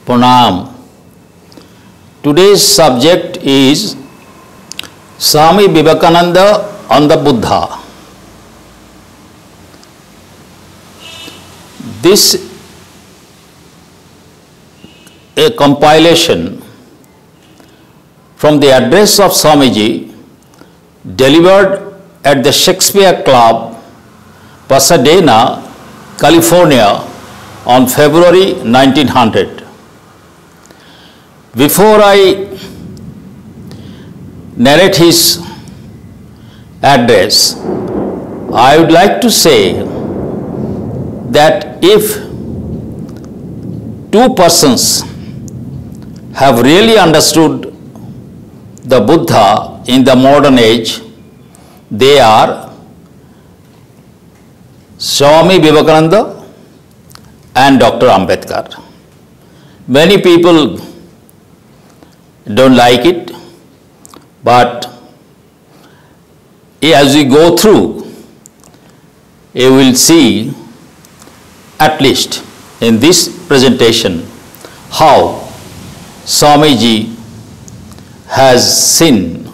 Pranam. Today's subject is Swami Vivekananda on the Buddha. This a compilation from the address of Swamiji delivered at the Shakespeare Club, Pasadena, California on February 1900. Before I narrate his address, I would like to say that if two persons have really understood the Buddha in the modern age, they are Swami Vivekananda and Dr. Ambedkar. Many people don't like it, but as we go through, you will see, at least in this presentation, how Swamiji has seen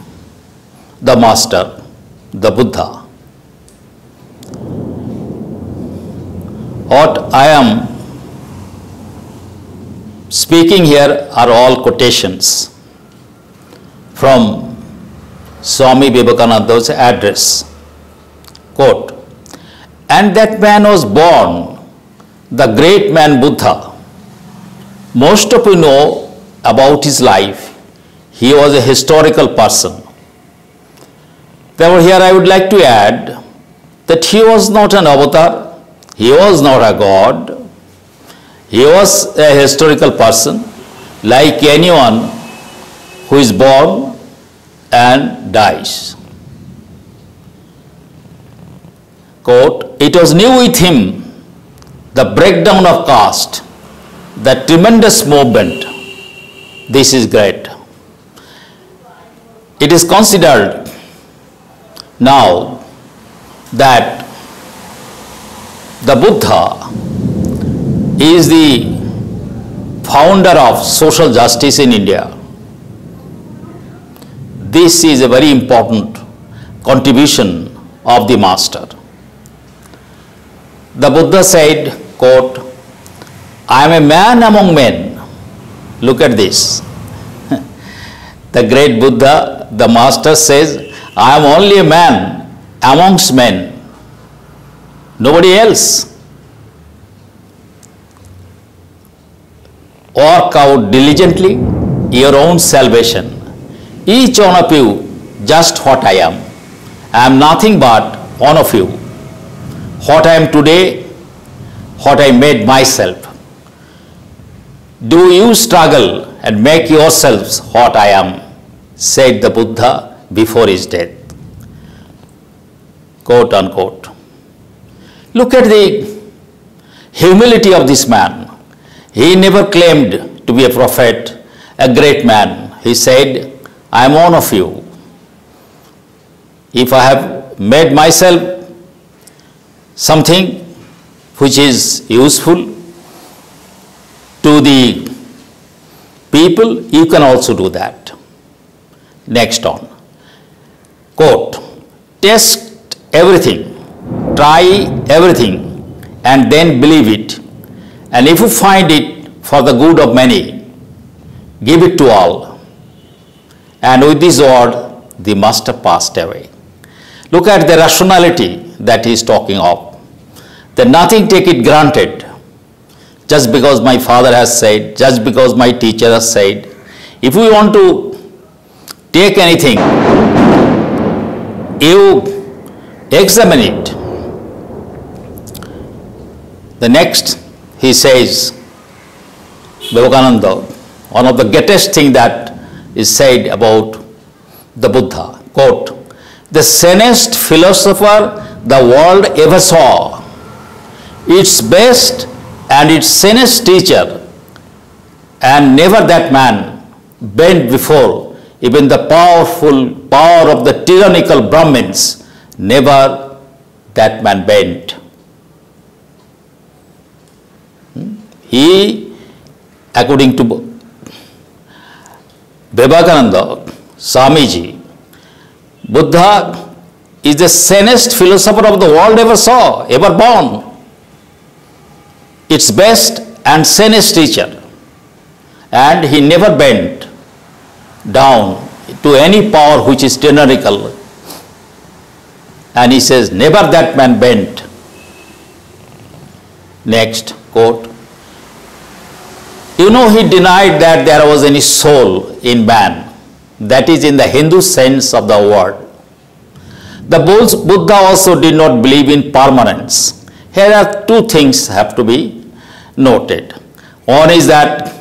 the Master, the Buddha. What I am speaking here are all quotations from Swami Vivekananda's address. Quote, "And that man was born, the great man Buddha. Most of you know about his life. He was a historical person. Therefore, here I would like to add that he was not an avatar, he was not a god, he was a historical person like anyone who is born and dies." Quote, "It was new with him the breakdown of caste, the tremendous movement." This is great. It is considered now that the Buddha is the founder of social justice in India. This is a very important contribution of the Master. The Buddha said, quote, "I am a man among men." Look at this. The great Buddha, the Master says, "I am only a man amongst men, nobody else. Work out diligently your own salvation. Each one of you just what I am. I am nothing but one of you. What I am today, what I made myself. Do you struggle and make yourselves what I am," said the Buddha before his death. Quote unquote. Look at the humility of this man. He never claimed to be a prophet, a great man. He said, "I am one of you. If I have made myself something which is useful to the people, you can also do that." Next on. Quote, "Test everything, try everything, and then believe it. And if you find it for the good of many, give it to all." And with this word, the Master passed away. Look at the rationality that he is talking of. That nothing take it granted. Just because my father has said, just because my teacher has said. If we want to take anything, you examine it. The next, he says, Vivekananda, one of the greatest thing that is said about the Buddha, quote, "The sanest philosopher the world ever saw, its best and its sanest teacher, and never that man bent before even the powerful power of the tyrannical Brahmins, never that man bent." He according to Vivekananda, Swamiji, Buddha is the sanest philosopher of the world ever saw, ever born. Its best and sanest teacher. And he never bent down to any power which is tyrannical. And he says, never that man bent. Next quote. You know, he denied that there was any soul in man. That is in the Hindu sense of the word. The Buddha also did not believe in permanence. Here are two things have to be noted. One is that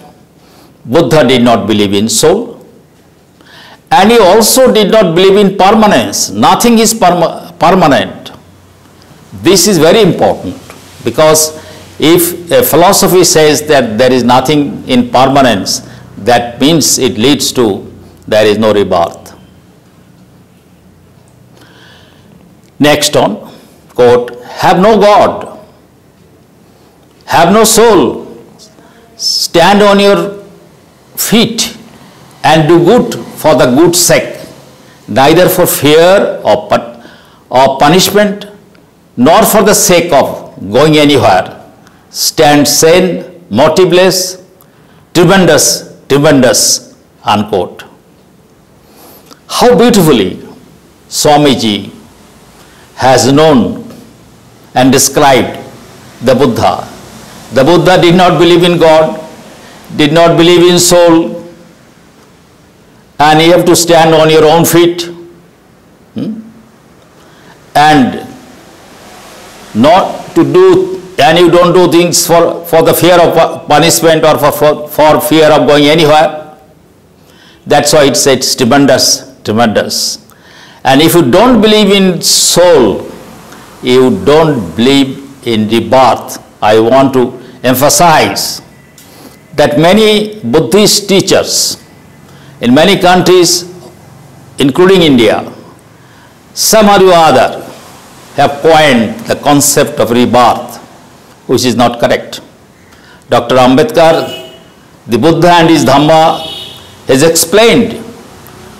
Buddha did not believe in soul, and he also did not believe in permanence. Nothing is permanent. This is very important, because if a philosophy says that there is nothing in permanence, that means it leads to there is no rebirth. Next on, quote, have no God, have no soul, stand on your feet and do good for the good sake, neither for fear or punishment, nor for the sake of going anywhere. Stand sane, motiveless, tremendous, unquote. How beautifully Swamiji has known and described the Buddha. The Buddha did not believe in God, did not believe in soul, and you have to stand on your own feet and not to do, and you don't do things for the fear of punishment or for fear of going anywhere. That's why it says tremendous. And if you don't believe in soul, you don't believe in rebirth. I want to emphasize that many Buddhist teachers in many countries, including India, some or other have coined the concept of rebirth, which is not correct. Dr. Ambedkar, the Buddha and his Dhamma, has explained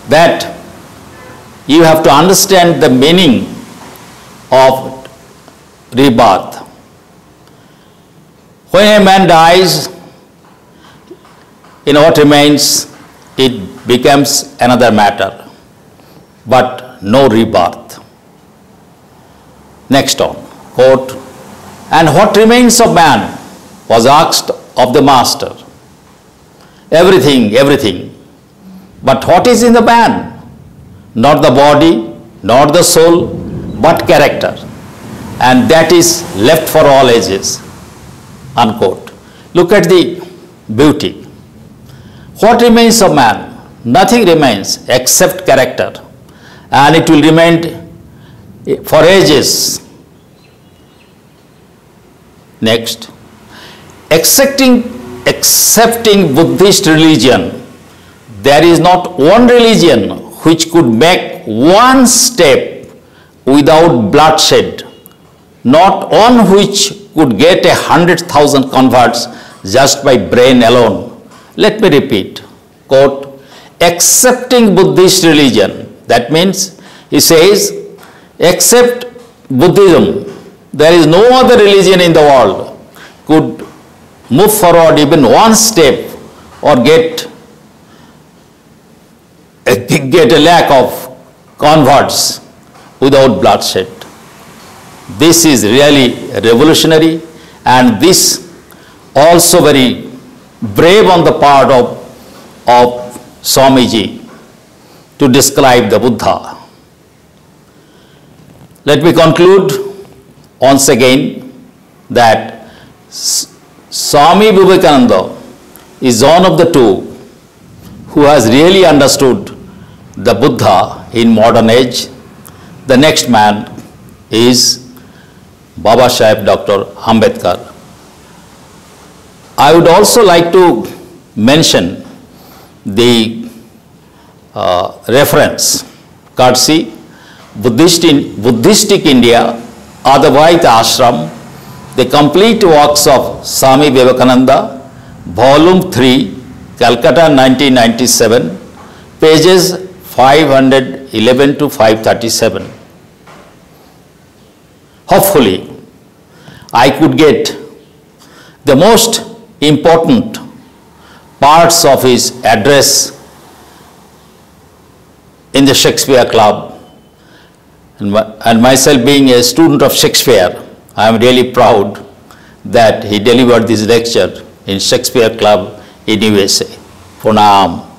that you have to understand the meaning of rebirth. When a man dies, in what remains, it becomes another matter, but no rebirth. Next on, quote, and what remains of man was asked of the master. Everything. But what is in the man? Not the body, not the soul, but character. And that is left for all ages, unquote. Look at the beauty. What remains of man? Nothing remains except character. And it will remain for ages. Next. Accepting Buddhist religion, there is not one religion which could make one step without bloodshed, not one which could get 100,000 converts just by brain alone. Let me repeat, quote, accepting Buddhist religion, that means he says, except Buddhism, there is no other religion in the world could move forward even one step or get a lack of converts without bloodshed. This is really revolutionary, and this also very brave on the part of Swamiji to describe the Buddha. Let me conclude once again that Swami Vivekananda is one of the two who has really understood the Buddha in modern age. The next man is Baba Saheb Dr. Ambedkar. I would also like to mention the reference, courtesy, Buddhistic India, Advaita Ashram, the complete works of Swami Vivekananda, Volume 3, Calcutta 1997, pages 511 to 537. Hopefully, I could get the most important parts of his address in the Shakespeare Club. And myself being a student of Shakespeare, I am really proud that he delivered this lecture in Shakespeare Club in USA. Pranam.